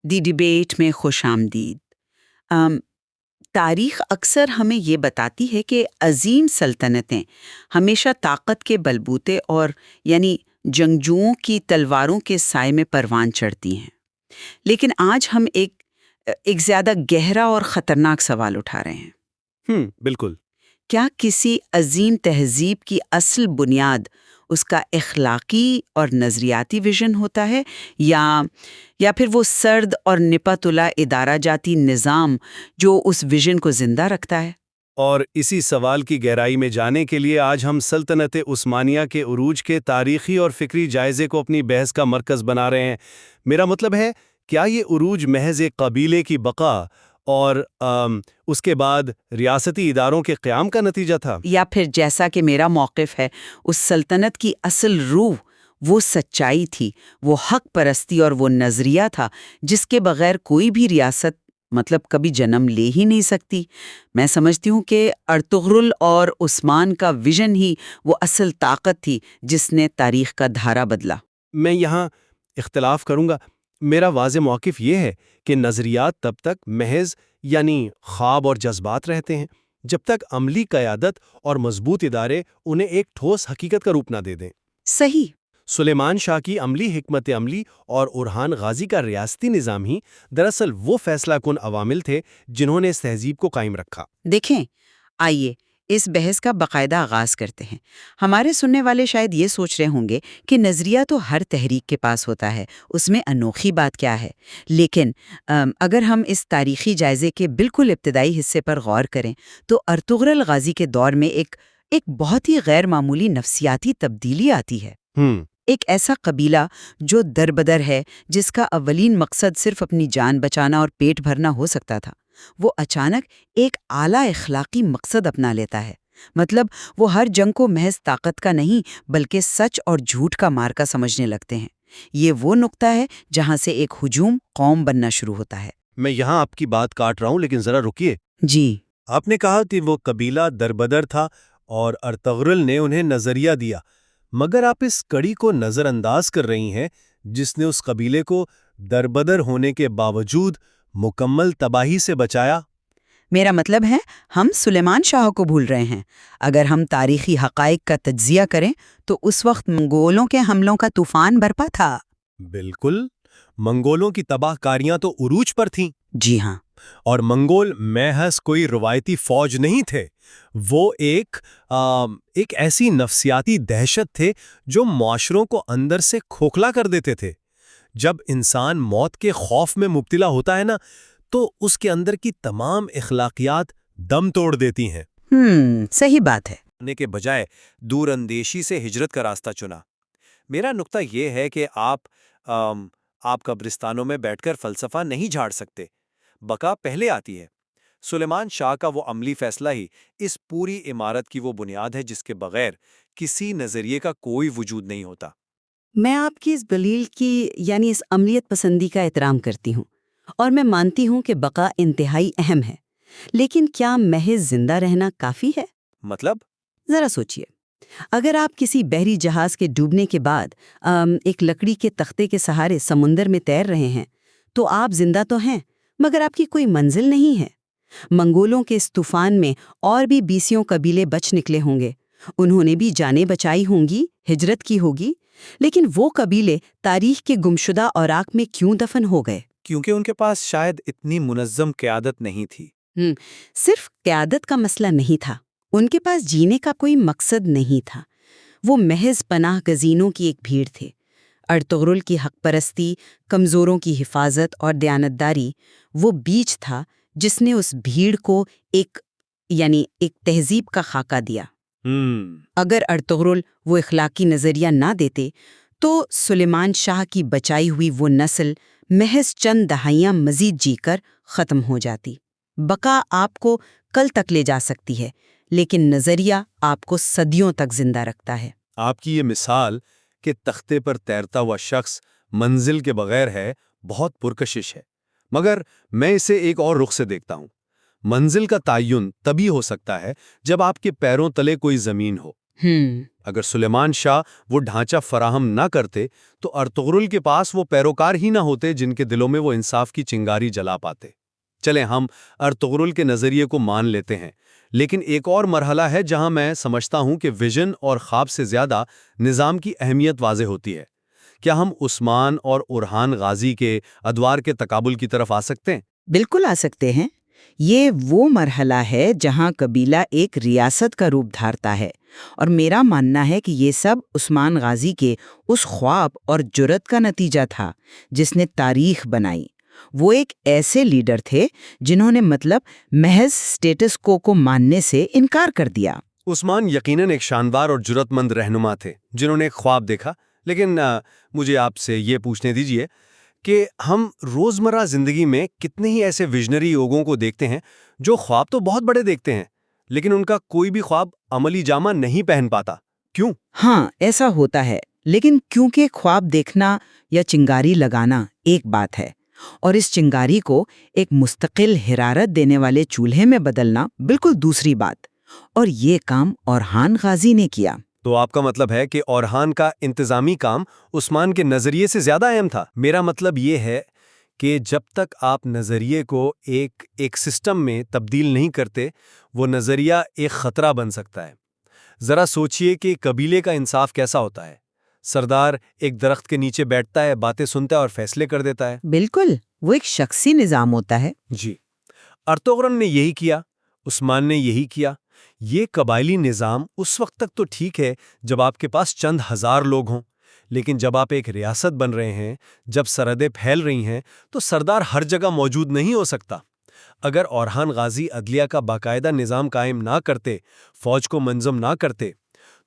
دی debate میں خوش آمدید۔ تاریخ اکثر ہمیں یہ بتاتی ہے کہ عظیم سلطنتیں ہمیشہ طاقت کے بلبوتے اور یعنی جنگجوؤں کی تلواروں کے سائے میں پروان چڑھتی ہیں۔ لیکن آج ہم ایک زیادہ گہرا اور خطرناک سوال اٹھا رہے ہیں۔ بالکل۔ کیا کسی عظیم تہذیب کی اصل بنیاد اس کا اخلاقی اور نظریاتی ویژن ہوتا ہے یا پھر وہ سرد اور نپتلا ادارہ جاتی نظام جو اس ویژن کو زندہ رکھتا ہے؟ اور اسی سوال کی گہرائی میں جانے کے لیے آج ہم سلطنت عثمانیہ کے عروج کے تاریخی اور فکری جائزے کو اپنی بحث کا مرکز بنا رہے ہیں۔ میرا مطلب ہے، کیا یہ عروج محض ایک قبیلے کی بقا اور اس کے بعد ریاستی اداروں کے قیام کا نتیجہ تھا؟ یا پھر جیسا کہ میرا موقف ہے، اس سلطنت کی اصل روح وہ سچائی تھی، وہ حق پرستی اور وہ نظریہ تھا جس کے بغیر کوئی بھی ریاست کبھی جنم لے ہی نہیں سکتی؟ میں سمجھتی ہوں کہ ارطغرل اور عثمان کا ویژن ہی وہ اصل طاقت تھی جس نے تاریخ کا دھارا بدلا۔ میں یہاں اختلاف کروں گا۔ میرا واضح موقف یہ ہے کہ نظریات تب تک محض خواب اور جذبات رہتے ہیں جب تک عملی قیادت اور مضبوط ادارے انہیں ایک ٹھوس حقیقت کا روپ نہ دے دیں۔ صحیح۔ سلیمان شاہ کی عملی حکمت عملی اور اورحان غازی کا ریاستی نظام ہی دراصل وہ فیصلہ کن عوامل تھے جنہوں نے اس تہذیب کو قائم رکھا۔ دیکھیں، آئیے اس بحث کا باقاعدہ آغاز کرتے ہیں۔ ہمارے سننے والے شاید یہ سوچ رہے ہوں گے کہ نظریہ تو ہر تحریک کے پاس ہوتا ہے، اس میں انوکھی بات کیا ہے؟ لیکن اگر ہم اس تاریخی جائزے کے بالکل ابتدائی حصے پر غور کریں تو ارطغرل غازی کے دور میں ایک بہت ہی غیر معمولی نفسیاتی تبدیلی آتی ہے۔ ایک ایسا قبیلہ جو دربدر ہے، جس کا اولین مقصد صرف اپنی جان بچانا اور پیٹ بھرنا ہو سکتا تھا، وہ اچانک ایک اعلیٰ اخلاقی مقصد اپنا لیتا ہے۔ وہ ہر جنگ کو محض طاقت کا نہیں بلکہ سچ اور جھوٹ کا مارکا سمجھنے لگتے ہیں۔ یہ وہ نقطہ ہے جہاں سے ایک ہجوم قوم بننا شروع ہوتا ہے۔ میں یہاں آپ کی بات کاٹ رہا ہوں، لیکن ذرا رکیے۔ جی، آپ نے کہا کہ وہ قبیلہ دربدر تھا اور ارطغرل نے انہیں نظریہ دیا، مگر آپ اس کڑی کو نظر انداز کر رہی ہیں جس نے اس قبیلے کو دربدر ہونے کے باوجود مکمل تباہی سے بچایا۔ میرا مطلب ہے، ہم سلیمان شاہ کو بھول رہے ہیں۔ اگر ہم تاریخی حقائق کا تجزیہ کریں تو اس وقت منگولوں کے حملوں کا طوفان برپا تھا۔ بالکل، منگولوں کی تباہ کاریاں تو عروج پر تھیں۔ جی ہاں۔ اور منگول محض کوئی روایتی فوج نہیں تھے، وہ ایک ایسی نفسیاتی دہشت تھے جو معاشروں کو اندر سے کھوکھلا کر دیتے تھے۔ جب انسان موت کے خوف میں مبتلا ہوتا ہے نا، تو اس کے اندر کی تمام اخلاقیات دم توڑ دیتی ہیں۔ صحیح بات ہے۔ نے کے بجائے دور اندیشی سے ہجرت کا راستہ چنا۔ میرا نقطہ یہ ہے کہ آپ قبرستانوں میں بیٹھ کر فلسفہ نہیں جھاڑ سکتے، بقا پہلے آتی ہے۔ سلیمان شاہ کا وہ عملی فیصلہ ہی اس پوری عمارت کی وہ بنیاد ہے جس کے بغیر کسی نظریے کا کوئی وجود نہیں ہوتا۔ میں آپ کی اس دلیل کی اس عملیت پسندی کا احترام کرتی ہوں، اور میں مانتی ہوں کہ بقا انتہائی اہم ہے، لیکن کیا محض زندہ رہنا کافی ہے؟ مطلب؟ ذرا سوچئے، اگر آپ کسی بحری جہاز کے ڈوبنے کے بعد ایک لکڑی کے تختے کے سہارے سمندر میں تیر رہے ہیں تو آپ زندہ تو ہیں، مگر آپ کی کوئی منزل نہیں ہے۔ منگولوں کے اس طوفان میں اور بھی 20 قبیلے بچ نکلے ہوں گے، انہوں نے بھی جانیں بچائی ہوں گی، ہجرت کی ہوگی، لیکن وہ قبیلے تاریخ کے گمشدہ اوراق میں کیوں دفن ہو گئے؟ کیونکہ ان کے پاس شاید اتنی منظم قیادت نہیں تھی۔ صرف قیادت کا مسئلہ نہیں تھا، ان کے پاس جینے کا کوئی مقصد نہیں تھا۔ وہ محض پناہ گزینوں کی ایک بھیڑ تھے۔ ارطغرل کی حق پرستی، کمزوروں کی حفاظت اور دیانتداری وہ بیج تھا جس نے اس بھیڑ کو ایک تہذیب کا خاکہ دیا۔ اگر ارطغرل وہ اخلاقی نظریہ نہ دیتے تو سلیمان شاہ کی بچائی ہوئی وہ نسل محض چند دہائیاں مزید جی کر ختم ہو جاتی۔ بقا آپ کو کل تک لے جا سکتی ہے، لیکن نظریہ آپ کو صدیوں تک زندہ رکھتا ہے۔ آپ کی یہ مثال کہ تختے پر تیرتا ہوا شخص منزل کے بغیر ہے بہت پرکشش ہے، مگر میں اسے ایک اور رخ سے دیکھتا ہوں۔ منزل کا تعین تبھی ہو سکتا ہے جب آپ کے پیروں تلے کوئی زمین ہو۔ اگر سلیمان شاہ وہ ڈھانچہ فراہم نہ کرتے تو ارطغرل کے پاس وہ پیروکار ہی نہ ہوتے جن کے دلوں میں وہ انصاف کی چنگاری جلا پاتے۔ چلیں ہم ارطغرل کے نظریے کو مان لیتے ہیں، لیکن ایک اور مرحلہ ہے جہاں میں سمجھتا ہوں کہ ویژن اور خواب سے زیادہ نظام کی اہمیت واضح ہوتی ہے۔ کیا ہم عثمان اور اورحان غازی کے ادوار کے تقابل کی طرف آ سکتے ہیں؟ بالکل آ سکتے ہیں۔ یہ وہ مرحلہ ہے جہاں قبیلہ ایک ریاست کا روپ دھارتا ہے، اور میرا ماننا ہے کہ یہ سب عثمان غازی کے اس خواب اور جرت کا نتیجہ تھا جس نے تاریخ بنائی۔ وہ ایک ایسے لیڈر تھے جنہوں نے محض سٹیٹس کو ماننے سے انکار کر دیا۔ عثمان یقیناً ایک شاندار اور جرت مند رہنما تھے جنہوں نے ایک خواب دیکھا، لیکن مجھے آپ سے یہ پوچھنے دیجئے کہ ہم روزمرہ زندگی میں کتنے ہی ایسے ویژنری لوگوں کو دیکھتے ہیں جو خواب تو بہت بڑے دیکھتے ہیں، لیکن ان کا کوئی بھی خواب عملی جامہ نہیں پہن پاتا۔ کیوں؟ ہاں، ایسا ہوتا ہے، لیکن کیونکہ خواب دیکھنا یا چنگاری لگانا ایک بات ہے، اور اس چنگاری کو ایک مستقل حرارت دینے والے چولہے میں بدلنا بالکل دوسری بات، اور یہ کام اورحان غازی نے کیا۔ تو آپ کا مطلب ہے کہ اورحان کا انتظامی کام عثمان کے نظریے سے زیادہ اہم تھا؟ میرا مطلب یہ ہے کہ جب تک آپ نظریے کو ایک سسٹم میں تبدیل نہیں کرتے، وہ نظریہ ایک خطرہ بن سکتا ہے۔ ذرا سوچئے کہ قبیلے کا انصاف کیسا ہوتا ہے۔ سردار ایک درخت کے نیچے بیٹھتا ہے، باتیں سنتا ہے اور فیصلے کر دیتا ہے۔ بالکل، وہ ایک شخصی نظام ہوتا ہے۔ جی، ارطغرل نے یہی کیا، عثمان نے یہی کیا۔ یہ قبائلی نظام اس وقت تک تو ٹھیک ہے جب آپ کے پاس چند ہزار لوگ ہوں، لیکن جب آپ ایک ریاست بن رہے ہیں، جب سرحدیں پھیل رہی ہیں، تو سردار ہر جگہ موجود نہیں ہو سکتا۔ اگر اورحان غازی عدلیہ کا باقاعدہ نظام قائم نہ کرتے، فوج کو منظم نہ کرتے،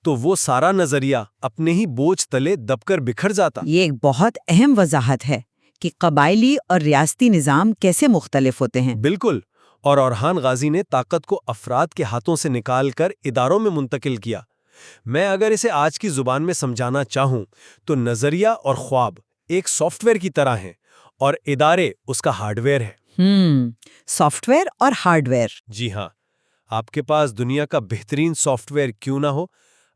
تو وہ سارا نظریہ اپنے ہی بوجھ تلے دب کر بکھر جاتا۔ یہ ایک بہت اہم وضاحت ہے کہ قبائلی اور ریاستی نظام کیسے مختلف ہوتے ہیں۔ بالکل، اور اورحان غازی نے طاقت کو افراد کے ہاتھوں سے نکال کر اداروں میں منتقل کیا۔ میں اگر اسے آج کی زبان میں سمجھانا چاہوں تو نظریہ اور خواب ایک سافٹ ویئر کی طرح ہیں اور ادارے اس کا ہارڈ ویئر ہے۔ سافٹ ویئر اور ہارڈ ویئر۔ جی ہاں، آپ کے پاس دنیا کا بہترین سافٹ ویئر کیوں نہ ہو،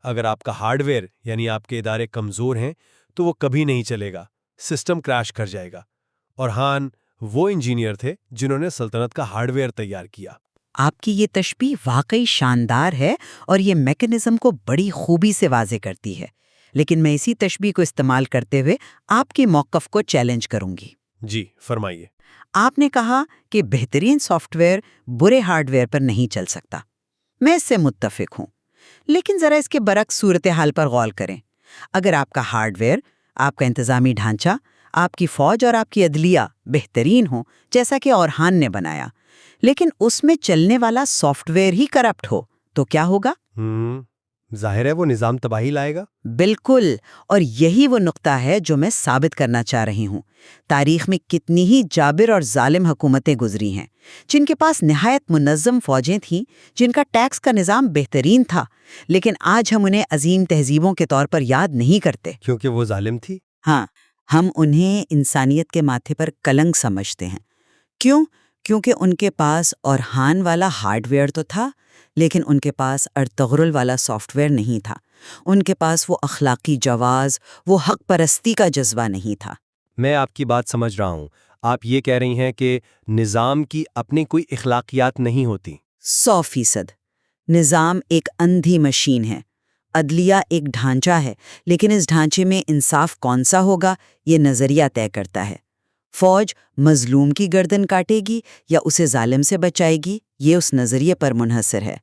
اگر آپ کا ہارڈ ویئر یعنی آپ کے ادارے کمزور ہیں تو وہ کبھی نہیں چلے گا، سسٹم کریش کر جائے گا۔ اورحان وہ انجینئر تھے جنہوں نے سلطنت کا ہارڈ ویئر تیار کیا۔ آپ کی یہ تشبیہ واقعی شاندار ہے اور یہ میکانزم کو بڑی خوبی سے واضح کرتی ہے، لیکن میں اسی تشبیہ کو استعمال کرتے ہوئے آپ کے موقف کو چیلنج کروں گی۔ جی، فرمائیے۔ آپ نے کہا کہ بہترین سافٹ ویئر برے ہارڈ ویئر پر نہیں چل سکتا۔ میں اس سے متفق ہوں، لیکن ذرا اس کے برعکس صورتحال پر غور کریں۔ اگر آپ کا ہارڈ ویئر، آپ کا انتظامی ڈھانچہ، آپ کی فوج اور آپ کی عدلیہ بہترین ہو جیسا کہ اورحان نے بنایا، لیکن اس میں چلنے والا سافٹ ویئر ہی کرپٹ ہو، تو کیا ہوگا؟ ظاہر ہے وہ نظام تباہی لائے گا۔ بالکل، اور یہی وہ نقطہ ہے جو میں ثابت کرنا چاہ رہی ہوں۔ تاریخ میں کتنی ہی جابر اور ظالم حکومتیں گزری ہیں جن کے پاس نہایت منظم فوجیں تھیں، جن کا ٹیکس کا نظام بہترین تھا، لیکن آج ہم انہیں عظیم تہذیبوں کے طور پر یاد نہیں کرتے۔ کیونکہ وہ ظالم تھی؟ ہاں، ہم انہیں انسانیت کے ماتھے پر کلنک سمجھتے ہیں۔ کیوں؟ کیونکہ ان کے پاس اورحان والا ہارڈ ویئر تو تھا، لیکن ان کے پاس ارطغرل والا سافٹ ویئر نہیں تھا۔ ان کے پاس وہ اخلاقی جواز، وہ حق پرستی کا جذبہ نہیں تھا۔ میں آپ کی بات سمجھ رہا ہوں۔ آپ یہ کہہ رہی ہیں کہ نظام کی اپنی کوئی اخلاقیات نہیں ہوتی۔ 100%۔ نظام ایک اندھی مشین ہے، عدلیہ ایک ڈھانچہ ہے، لیکن اس ڈھانچے میں انصاف کون سا ہوگا یہ نظریہ طے کرتا ہے۔ فوج مظلوم کی گردن کاٹے گی یا اسے ظالم سے بچائے گی، یہ اس نظریے پر منحصر ہے۔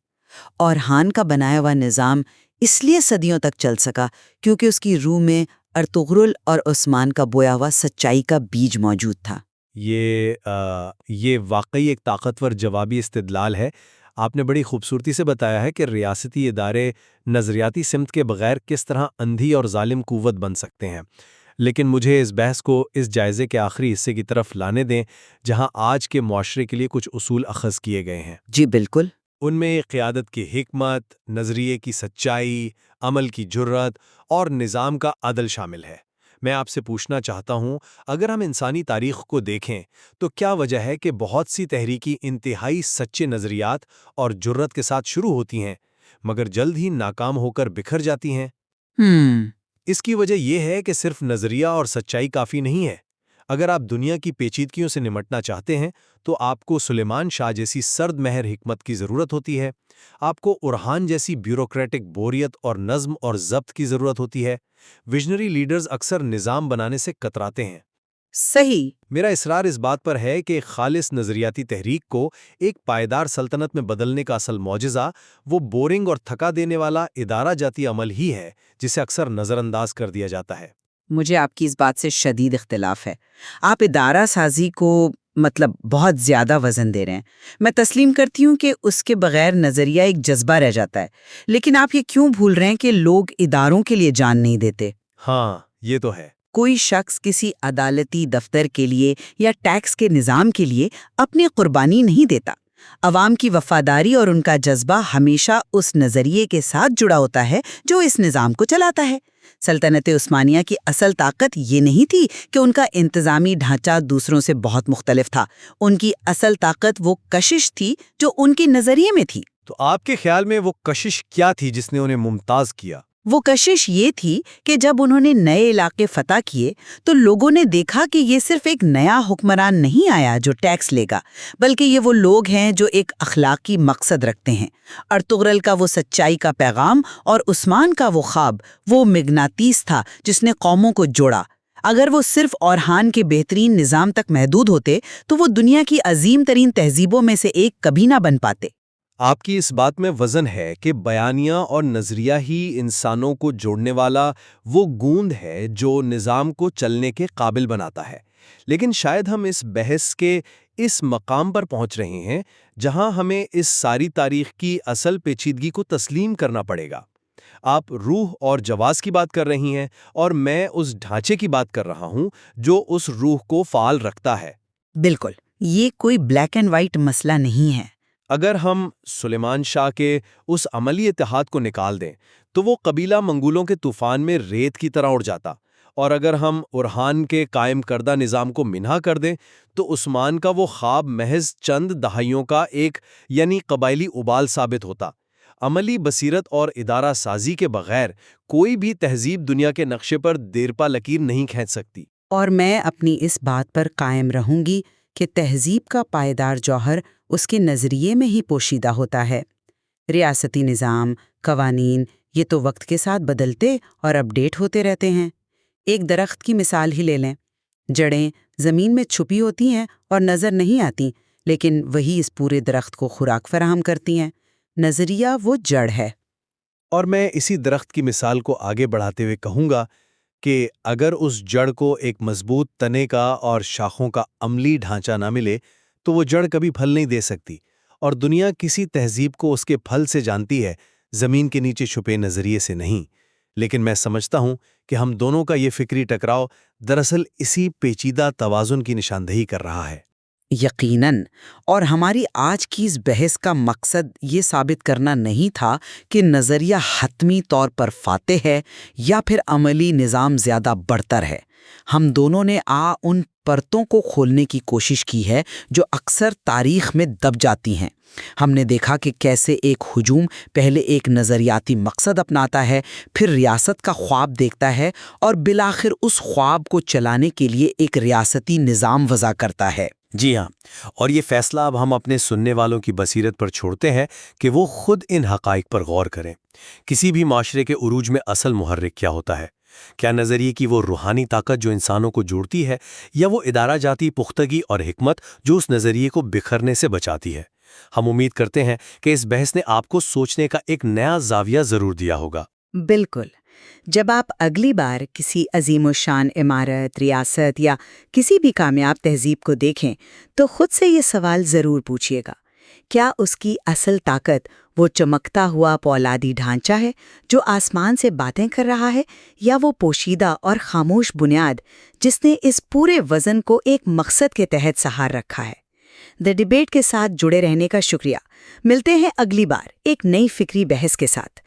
اورحان کا بنایا ہوا نظام اس لیے صدیوں تک چل سکا کیونکہ اس کی روح میں ارطغرل اور عثمان کا بویا ہوا سچائی کا بیج موجود تھا۔ یہ واقعی ایک طاقتور جوابی استدلال ہے۔ آپ نے بڑی خوبصورتی سے بتایا ہے کہ ریاستی ادارے نظریاتی سمت کے بغیر کس طرح اندھی اور ظالم قوت بن سکتے ہیں۔ لیکن مجھے اس بحث کو اس جائزے کے آخری حصے کی طرف لانے دیں جہاں آج کے معاشرے کے لیے کچھ اصول اخذ کیے گئے ہیں۔ جی بالکل۔ ان میں قیادت کی حکمت، نظریے کی سچائی، عمل کی جرات اور نظام کا عدل شامل ہے۔ میں آپ سے پوچھنا چاہتا ہوں، اگر ہم انسانی تاریخ کو دیکھیں تو کیا وجہ ہے کہ بہت سی تحریکی انتہائی سچے نظریات اور جرات کے ساتھ شروع ہوتی ہیں مگر جلد ہی ناکام ہو کر بکھر جاتی ہیں۔ ہم اس کی وجہ یہ ہے کہ صرف نظریہ اور سچائی کافی نہیں ہے۔ اگر آپ دنیا کی پیچیدگیوں سے نمٹنا چاہتے ہیں تو آپ کو سلیمان شاہ جیسی سرد مہر حکمت کی ضرورت ہوتی ہے، آپ کو اورحان جیسی بیوروکریٹک بوریت اور نظم اور ضبط کی ضرورت ہوتی ہے۔ ویژنری لیڈرز اکثر نظام بنانے سے کتراتے ہیں۔ صحیح۔ میرا اصرار اس بات پر ہے کہ خالص نظریاتی تحریک کو ایک پائیدار سلطنت میں بدلنے کا اصل معجزہ وہ بورنگ اور تھکا دینے والا ادارہ جاتی عمل ہی ہے جسے اکثر نظر انداز کر دیا جاتا ہے۔ مجھے آپ کی اس بات سے شدید اختلاف ہے۔ آپ ادارہ سازی کو بہت زیادہ وزن دے رہے ہیں۔ میں تسلیم کرتی ہوں کہ اس کے بغیر نظریہ ایک جذبہ رہ جاتا ہے، لیکن آپ یہ کیوں بھول رہے ہیں کہ لوگ اداروں کے لیے جان نہیں دیتے؟ ہاں، یہ تو ہے۔ کوئی شخص کسی عدالتی دفتر کے لیے یا ٹیکس کے نظام کے لیے اپنی قربانی نہیں دیتا۔ عوام کی وفاداری اور ان کا جذبہ ہمیشہ اس نظریے کے ساتھ جڑا ہوتا ہے جو اس نظام کو چلاتا ہے۔ سلطنت عثمانیہ کی اصل طاقت یہ نہیں تھی کہ ان کا انتظامی ڈھانچہ دوسروں سے بہت مختلف تھا، ان کی اصل طاقت وہ کشش تھی جو ان کے نظریے میں تھی۔ تو آپ کے خیال میں وہ کشش کیا تھی جس نے انہیں ممتاز کیا؟ وہ کشش یہ تھی کہ جب انہوں نے نئے علاقے فتح کیے تو لوگوں نے دیکھا کہ یہ صرف ایک نیا حکمران نہیں آیا جو ٹیکس لے گا، بلکہ یہ وہ لوگ ہیں جو ایک اخلاقی مقصد رکھتے ہیں۔ ارطغرل کا وہ سچائی کا پیغام اور عثمان کا وہ خواب، وہ مغناطیس تھا جس نے قوموں کو جوڑا۔ اگر وہ صرف اورحان کے بہترین نظام تک محدود ہوتے تو وہ دنیا کی عظیم ترین تہذیبوں میں سے ایک کبھی نہ بن پاتے۔ آپ کی اس بات میں وزن ہے کہ بیانیہ اور نظریہ ہی انسانوں کو جوڑنے والا وہ گوند ہے جو نظام کو چلنے کے قابل بناتا ہے، لیکن شاید ہم اس بحث کے اس مقام پر پہنچ رہے ہیں جہاں ہمیں اس ساری تاریخ کی اصل پیچیدگی کو تسلیم کرنا پڑے گا۔ آپ روح اور جواز کی بات کر رہی ہیں اور میں اس ڈھانچے کی بات کر رہا ہوں جو اس روح کو فعال رکھتا ہے۔ بالکل، یہ کوئی بلیک اینڈ وائٹ مسئلہ نہیں ہے۔ اگر ہم سلیمان شاہ کے اس عملی اتحاد کو نکال دیں تو وہ قبیلہ منگولوں کے طوفان میں ریت کی طرح اڑ جاتا، اور اگر ہم اورحان کے قائم کردہ نظام کو منہا کر دیں تو عثمان کا وہ خواب محض چند دہائیوں کا ایک قبائلی ابال ثابت ہوتا۔ عملی بصیرت اور ادارہ سازی کے بغیر کوئی بھی تہذیب دنیا کے نقشے پر دیرپا لکیر نہیں کھینچ سکتی۔ اور میں اپنی اس بات پر قائم رہوں گی کہ تہذیب کا پائیدار جوہر اس کے نظریے میں ہی پوشیدہ ہوتا ہے۔ ریاستی نظام، قوانین، یہ تو وقت کے ساتھ بدلتے اور اپ ڈیٹ ہوتے رہتے ہیں۔ ایک درخت کی مثال ہی لے لیں۔ جڑیں زمین میں چھپی ہوتی ہیں اور نظر نہیں آتی، لیکن وہی اس پورے درخت کو خوراک فراہم کرتی ہیں۔ نظریہ وہ جڑ ہے۔ اور میں اسی درخت کی مثال کو آگے بڑھاتے ہوئے کہوں گا کہ اگر اس جڑ کو ایک مضبوط تنے کا اور شاخوں کا عملی ڈھانچہ نہ ملے تو وہ جڑ کبھی پھل نہیں دے سکتی، اور دنیا کسی تہذیب کو اس کے پھل سے جانتی ہے، زمین کے نیچے چھپے نظریے سے نہیں۔ لیکن میں سمجھتا ہوں کہ ہم دونوں کا یہ فکری ٹکراؤ دراصل اسی پیچیدہ توازن کی نشاندہی کر رہا ہے۔ یقیناً، اور ہماری آج کی اس بحث کا مقصد یہ ثابت کرنا نہیں تھا کہ نظریہ حتمی طور پر فاتح ہے یا پھر عملی نظام زیادہ برتر ہے۔ ہم دونوں نے ان پرتوں کو کھولنے کی کوشش کی ہے جو اکثر تاریخ میں دب جاتی ہیں۔ ہم نے دیکھا کہ کیسے ایک ہجوم پہلے ایک نظریاتی مقصد اپناتا ہے، پھر ریاست کا خواب دیکھتا ہے اور بالآخر اس خواب کو چلانے کے لیے ایک ریاستی نظام وضع کرتا ہے۔ جی ہاں، اور یہ فیصلہ اب ہم اپنے سننے والوں کی بصیرت پر چھوڑتے ہیں کہ وہ خود ان حقائق پر غور کریں۔ کسی بھی معاشرے کے عروج میں اصل محرک کیا ہوتا ہے؟ کیا نظریے کی وہ روحانی طاقت جو انسانوں کو جوڑتی ہے، یا وہ ادارہ جاتی پختگی اور حکمت جو اس نظریے کو بکھرنے سے بچاتی ہے؟ ہم امید کرتے ہیں کہ اس بحث نے آپ کو سوچنے کا ایک نیا زاویہ ضرور دیا ہوگا۔ بالکل۔ جب آپ اگلی بار کسی عظیم الشان عمارت، ریاست یا کسی بھی کامیاب تہذیب کو دیکھیں تو خود سے یہ سوال ضرور پوچھیے گا، کیا اس کی اصل طاقت وہ چمکتا ہوا پولادی ڈھانچہ ہے جو آسمان سے باتیں کر رہا ہے، یا وہ پوشیدہ اور خاموش بنیاد جس نے اس پورے وزن کو ایک مقصد کے تحت سہار رکھا ہے؟ دی ڈیبیٹ کے ساتھ جڑے رہنے کا شکریہ۔ ملتے ہیں اگلی بار ایک نئی فکری بحث کے ساتھ۔